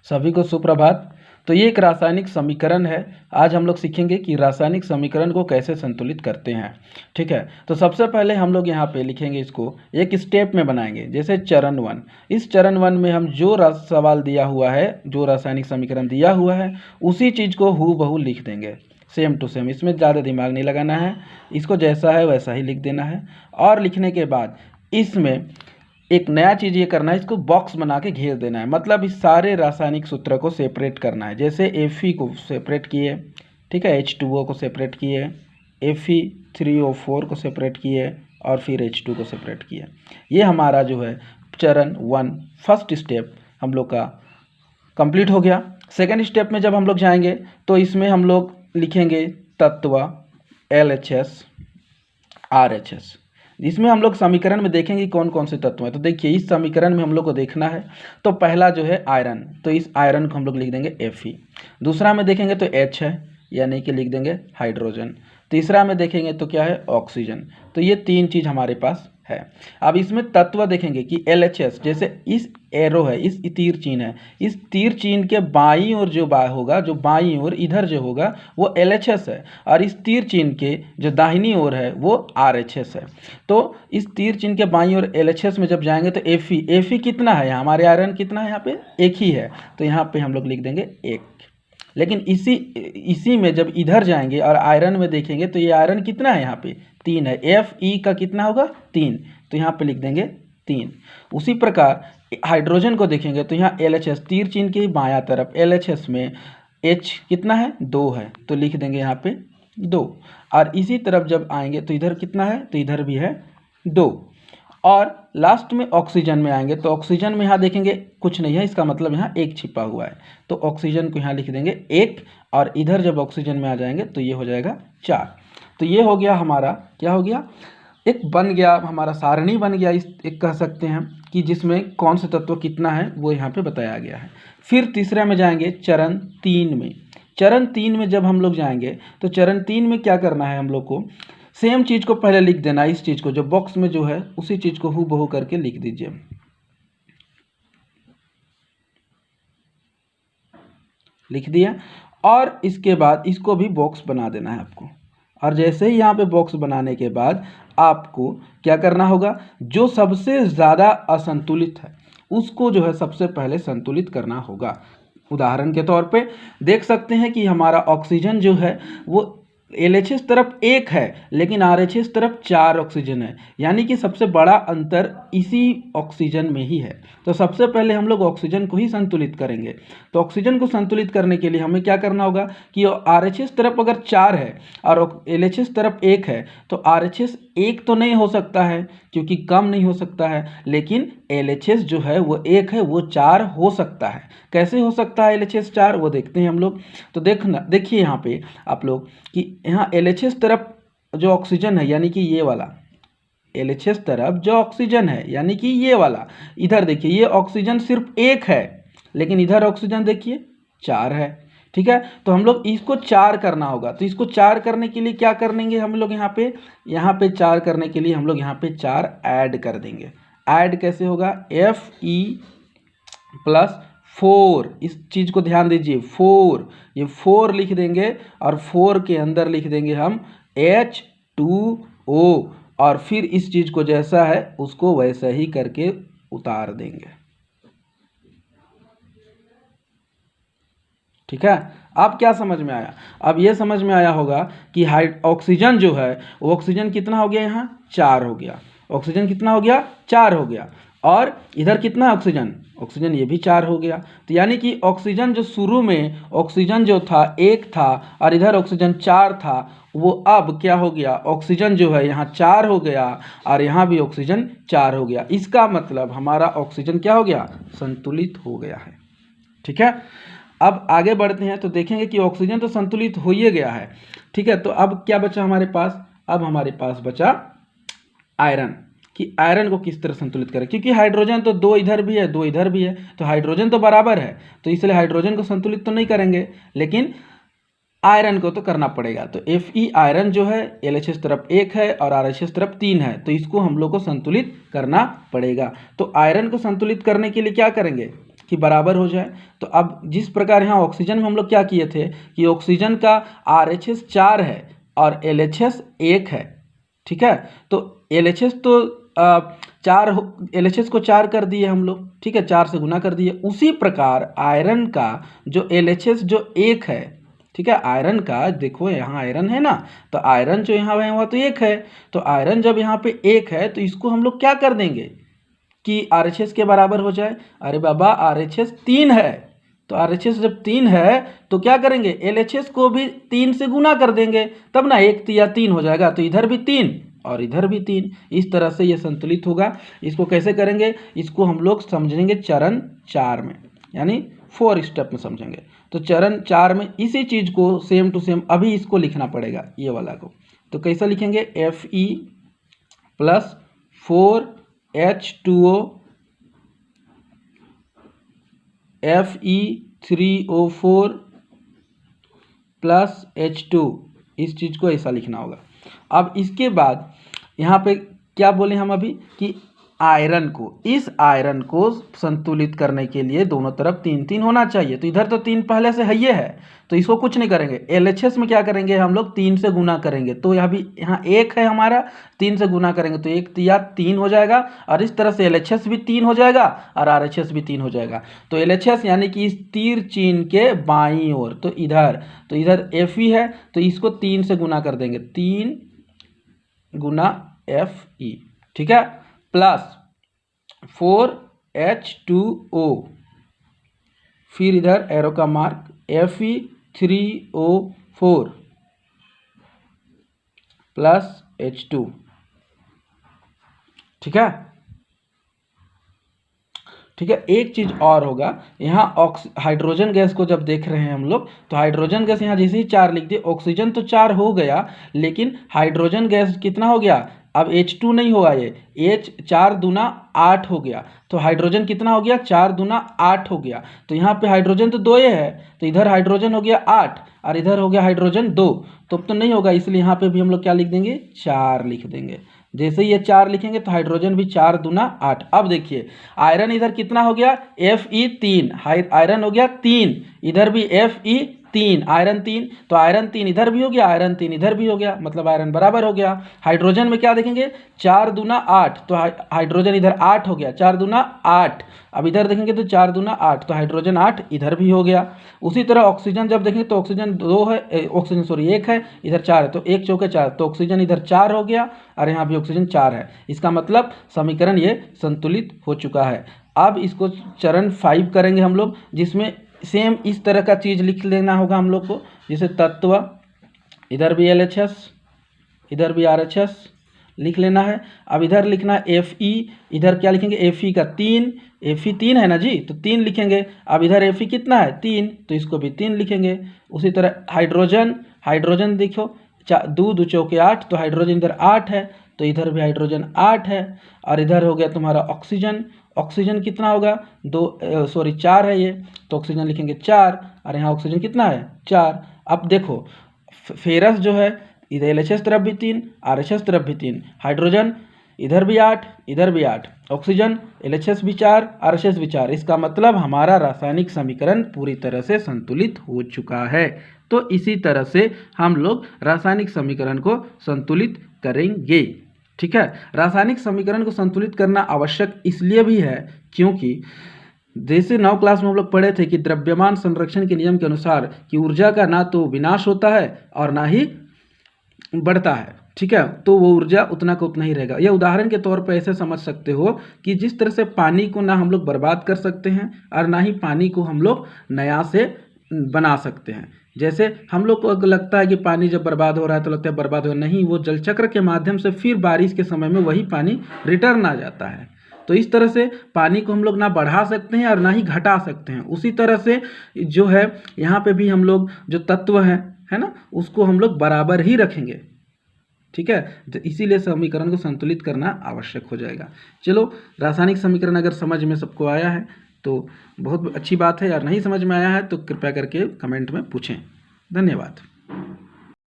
सभी को सुप्रभात। तो ये एक रासायनिक समीकरण है। आज हम लोग सीखेंगे कि रासायनिक समीकरण को कैसे संतुलित करते हैं। ठीक है, तो सबसे पहले हम लोग यहाँ पे लिखेंगे, इसको एक स्टेप में बनाएंगे। जैसे चरण 1, इस चरण 1 में हम जो सवाल दिया हुआ है, जो रासायनिक समीकरण दिया हुआ है, उसी चीज़ को हूबहू लिख देंगे, सेम टू सेम। इसमें ज़्यादा दिमाग नहीं लगाना है, इसको जैसा है वैसा ही लिख देना है। और लिखने के बाद इसमें एक नया चीज़ ये करना है, इसको बॉक्स बना के घेर देना है। मतलब इस सारे रासायनिक सूत्र को सेपरेट करना है। जैसे Fe को सेपरेट किए, ठीक है, H2O को सेपरेट किए, Fe3O4 को सेपरेट किए और फिर H2 को सेपरेट किए। ये हमारा जो है चरण 1 फर्स्ट स्टेप हम लोग का कंप्लीट हो गया। सेकंड स्टेप में जब हम लोग जाएंगे तो इसमें हम लोग लिखेंगे तत्व LHS RHS। इसमें हम लोग समीकरण में देखेंगे कौन कौन से तत्व हैं। तो देखिए, इस समीकरण में हम लोग को देखना है तो पहला जो है आयरन, तो इस आयरन को हम लोग लिख देंगे Fe। दूसरा में देखेंगे तो H है, यानी कि लिख देंगे हाइड्रोजन। तीसरा में देखेंगे तो क्या है, ऑक्सीजन। तो ये तीन चीज़ हमारे पास है। अब इसमें तत्व देखेंगे कि LHS, जैसे इस एरो है, इस तीर चिन्ह है, इस तीर चिन्ह के बाईं ओर जो होगा, जो बाईं ओर इधर जो होगा वो LHS है, और इस तीर चिन्ह के जो दाहिनी ओर है वो RHS है। तो इस तीर चिन्ह के बाईं ओर LHS में जब जाएंगे तो Fe कितना है, हमारे आयरन कितना है, यहाँ पे एक ही है, तो यहाँ पे हम लोग लिख देंगे एक। लेकिन इसी में जब इधर जाएंगे और आयरन में देखेंगे तो ये आयरन कितना है, यहाँ पे 3 है। Fe का कितना होगा, 3, तो यहाँ पे लिख देंगे 3। उसी प्रकार हाइड्रोजन को देखेंगे तो यहाँ LHS, तीर चिन्ह के बायां तरफ LHS में H कितना है, 2 है, तो लिख देंगे यहाँ पे 2। और इसी तरफ जब आएंगे तो इधर कितना है, तो इधर भी है 2। और लास्ट में ऑक्सीजन में आएंगे तो ऑक्सीजन में यहाँ देखेंगे कुछ नहीं है, इसका मतलब यहाँ एक छिपा हुआ है, तो ऑक्सीजन को यहाँ लिख देंगे 1। और इधर जब ऑक्सीजन में आ जाएंगे तो ये हो जाएगा 4। तो ये हो गया हमारा, क्या हो गया, एक बन गया हमारा सारणी बन गया, इस एक कह सकते हैं कि जिसमें कौन से तत्व कितना है वो यहाँ पे बताया गया है। फिर तीसरे में जाएंगे चरण 3 में। चरण 3 में जब हम लोग जाएंगे तो चरण 3 में क्या करना है, हम लोग को सेम चीज़ को पहले लिख देना है। इस चीज़ को जो बॉक्स में जो है उसी चीज़ को हूबहू करके लिख दीजिए। लिख दिया, और इसके बाद इसको भी बॉक्स बना देना है आपको। और जैसे ही यहाँ पे बॉक्स बनाने के बाद आपको क्या करना होगा, जो सबसे ज़्यादा असंतुलित है उसको जो है सबसे पहले संतुलित करना होगा। उदाहरण के तौर पे देख सकते हैं कि हमारा ऑक्सीजन जो है वो LHS तरफ 1 है, लेकिन RHS तरफ 4 ऑक्सीजन है, यानी कि सबसे बड़ा अंतर इसी ऑक्सीजन में ही है। तो सबसे पहले हम लोग ऑक्सीजन को ही संतुलित करेंगे। तो ऑक्सीजन को संतुलित करने के लिए हमें क्या करना होगा कि RHS तरफ अगर 4 है और LHS तरफ 1 है तो RHS 1 तो नहीं हो सकता है, क्योंकि कम नहीं हो सकता है, लेकिन LHS जो है वो 1 है, वो 4 हो सकता है। कैसे हो सकता है LHS 4, वो देखते हैं हम लोग। तो देखिए यहाँ पे आप लोग कि यहाँ LHS तरफ जो ऑक्सीजन है, यानी कि ये वाला LHS तरफ जो ऑक्सीजन है, यानी कि ये वाला, इधर देखिए ये ऑक्सीजन सिर्फ 1 है, लेकिन इधर ऑक्सीजन देखिए 4 है। ठीक है, तो हम लोग इसको 4 करना होगा। तो इसको 4 करने के लिए क्या करेंगे हम लोग, यहाँ पे 4 करने के लिए हम लोग यहाँ पे 4 ऐड कर देंगे। ऐड कैसे होगा, Fe प्लस 4, इस चीज़ को ध्यान दीजिए, 4, ये 4 लिख देंगे और 4 के अंदर लिख देंगे हम H2O, और फिर इस चीज़ को जैसा है उसको वैसा ही करके उतार देंगे। ठीक है, अब क्या समझ में आया, अब ये समझ में आया होगा कि ऑक्सीजन जो है वो ऑक्सीजन कितना हो गया, यहाँ 4 हो गया, ऑक्सीजन कितना हो गया, 4 हो गया, और इधर कितना है ऑक्सीजन ये भी 4 हो गया। तो यानी कि ऑक्सीजन जो शुरू में ऑक्सीजन जो था 1 था और इधर ऑक्सीजन 4 था, वो अब क्या हो गया, ऑक्सीजन जो है यहाँ 4 हो गया और यहाँ भी ऑक्सीजन 4 हो गया। इसका मतलब हमारा ऑक्सीजन क्या हो गया, संतुलित हो गया है। ठीक है, अब आगे बढ़ते हैं तो देखेंगे कि ऑक्सीजन तो संतुलित हो ही गया है। ठीक है, तो अब क्या बचा हमारे पास, अब हमारे पास बचा आयरन, कि आयरन को किस तरह संतुलित करें, क्योंकि हाइड्रोजन तो 2 इधर भी है 2 इधर भी है, तो हाइड्रोजन तो बराबर है, तो इसलिए हाइड्रोजन को संतुलित तो नहीं करेंगे, लेकिन आयरन को तो करना पड़ेगा। तो Fe आयरन जो है LHS तरफ 1 है और RHS तरफ 3 है, तो इसको हम लोग को संतुलित करना पड़ेगा। तो आयरन को संतुलित करने के लिए क्या करेंगे, कि बराबर हो जाए। तो अब जिस प्रकार यहाँ ऑक्सीजन में हम लोग क्या किए थे कि ऑक्सीजन का RHS 4 है और LHS 1 है, ठीक है। तो LHS तो 4 LHS को 4 कर दिए हम लोग, ठीक है, 4 से गुना कर दिए। उसी प्रकार आयरन का जो LHS जो 1 है, ठीक है, आयरन का देखो यहाँ आयरन है ना, तो आयरन जो यहाँ है वह तो 1 है। तो आयरन जब यहाँ पे 1 है तो इसको हम लोग क्या कर देंगे कि RHS के बराबर हो जाए। अरे बाबा RHS 3 है, तो RHS जब 3 है तो क्या करेंगे LHS को भी 3 से गुना कर देंगे, तब ना 1 या 3 हो जाएगा। तो इधर भी 3 और इधर भी 3, इस तरह से ये संतुलित होगा। इसको कैसे करेंगे, इसको हम लोग समझेंगे चरण 4 में, यानी 4 स्टेप में समझेंगे। तो चरण 4 में इसी चीज़ को सेम टू सेम अभी इसको लिखना पड़ेगा, ये वाला को। तो कैसा लिखेंगे, Fe plus 4H2O Fe3O4 plus H2, इस चीज़ को ऐसा लिखना होगा। अब इसके बाद यहाँ पे क्या बोले हम अभी कि आयरन को, इस आयरन को संतुलित करने के लिए दोनों तरफ 3-3 होना चाहिए। तो इधर तो 3 पहले से है ये है, तो इसको कुछ नहीं करेंगे। LHS में क्या करेंगे हम लोग 3 से गुना करेंगे, तो यहाँ भी यहाँ 1 है हमारा, 3 से गुना करेंगे तो 1 या 3 हो जाएगा। और इस तरह से LHS भी 3 हो जाएगा और RHS भी 3 हो जाएगा। तो LHS यानी कि इस तीर चिन्ह के बाईं ओर, तो इधर Fe है तो इसको 3 से गुना कर देंगे, 3 गुना Fe, ठीक है, प्लस 4H2O, फिर इधर एरो का मार्क Fe3O4 प्लस H2, ठीक है। ठीक है, एक चीज़ और होगा, यहाँ हाइड्रोजन गैस को जब देख रहे हैं हम लोग, तो हाइड्रोजन गैस यहाँ जैसे ही 4 लिख दिए, ऑक्सीजन तो 4 हो गया, लेकिन हाइड्रोजन गैस कितना हो गया, अब H2 नहीं होगा, ये H 4 दूना 8 हो गया। तो हाइड्रोजन कितना हो गया, 4 दूना 8 हो गया। तो यहाँ पे हाइड्रोजन तो 2 है, तो इधर हाइड्रोजन हो गया 8 और इधर हो गया हाइड्रोजन 2, तो अब तो नहीं होगा, इसलिए यहाँ पे भी हम लोग क्या लिख देंगे, 4 लिख देंगे। जैसे ही ये 4 लिखेंगे तो हाइड्रोजन भी 4 दूना 8। अब देखिए आयरन इधर कितना हो गया, Fe3, आयरन हो गया 3, इधर भी Fe3, आयरन 3, तो आयरन 3 इधर भी हो गया, आयरन 3 इधर भी हो गया, मतलब आयरन बराबर हो गया। हाइड्रोजन में क्या देखेंगे, 4 दूना 8, तो हाइड्रोजन इधर 8 हो गया, 4 दूना 8। अब इधर देखेंगे तो 4 दूना 8, तो हाइड्रोजन 8 इधर भी हो गया। उसी तरह ऑक्सीजन जब देखेंगे तो ऑक्सीजन 2 है, ऑक्सीजन सॉरी 1 है, इधर 4 है, तो 1 चौके 4, तो ऑक्सीजन इधर 4 हो गया और यहाँ भी ऑक्सीजन 4 है। इसका मतलब समीकरण ये संतुलित हो चुका है। अब इसको चरण 5 करेंगे हम लोग, जिसमें सेम इस तरह का चीज़ लिख लेना होगा हम लोग को, जैसे तत्व, इधर भी LHS, इधर भी RHS लिख लेना है। अब इधर लिखना है Fe, इधर क्या लिखेंगे, Fe का 3, Fe 3 है ना जी, तो 3 लिखेंगे। अब इधर Fe कितना है, 3, तो इसको भी 3 लिखेंगे। उसी तरह हाइड्रोजन देखो, 2 चौके 8, तो हाइड्रोजन इधर 8 है, तो इधर भी हाइड्रोजन 8 है। और इधर हो गया तुम्हारा ऑक्सीजन कितना होगा, 4 है ये, तो ऑक्सीजन लिखेंगे 4, और यहाँ ऑक्सीजन कितना है, 4। अब देखो फेरस जो है, इधर LHS तरफ भी 3, RHS तरफ भी 3, हाइड्रोजन इधर भी 8, इधर भी 8, ऑक्सीजन LHS भी 4, RHS भी 4। इसका मतलब हमारा रासायनिक समीकरण पूरी तरह से संतुलित हो चुका है। तो इसी तरह से हम लोग रासायनिक समीकरण को संतुलित करेंगे। ठीक है, रासायनिक समीकरण को संतुलित करना आवश्यक इसलिए भी है क्योंकि जैसे 9 क्लास में हम लोग पढ़े थे कि द्रव्यमान संरक्षण के नियम के अनुसार कि ऊर्जा का ना तो विनाश होता है और ना ही बढ़ता है। ठीक है, तो वो ऊर्जा उतना का उतना ही रहेगा। यह उदाहरण के तौर पर ऐसे समझ सकते हो कि जिस तरह से पानी को ना हम लोग बर्बाद कर सकते हैं और ना ही पानी को हम लोग नया से बना सकते हैं। जैसे हम लोग को लगता है कि पानी जब बर्बाद हो रहा है तो लगता है बर्बाद हो, नहीं, वो जल चक्र के माध्यम से फिर बारिश के समय में वही पानी रिटर्न आ जाता है। तो इस तरह से पानी को हम लोग ना बढ़ा सकते हैं और ना ही घटा सकते हैं। उसी तरह से जो है यहाँ पे भी हम लोग जो तत्व है ना, उसको हम लोग बराबर ही रखेंगे। ठीक है, तो इसीलिए समीकरण को संतुलित करना आवश्यक हो जाएगा। चलो, रासायनिक समीकरण अगर समझ में सबको आया है तो बहुत अच्छी बात है, यार नहीं समझ में आया है तो कृपया करके कमेंट में पूछें। धन्यवाद।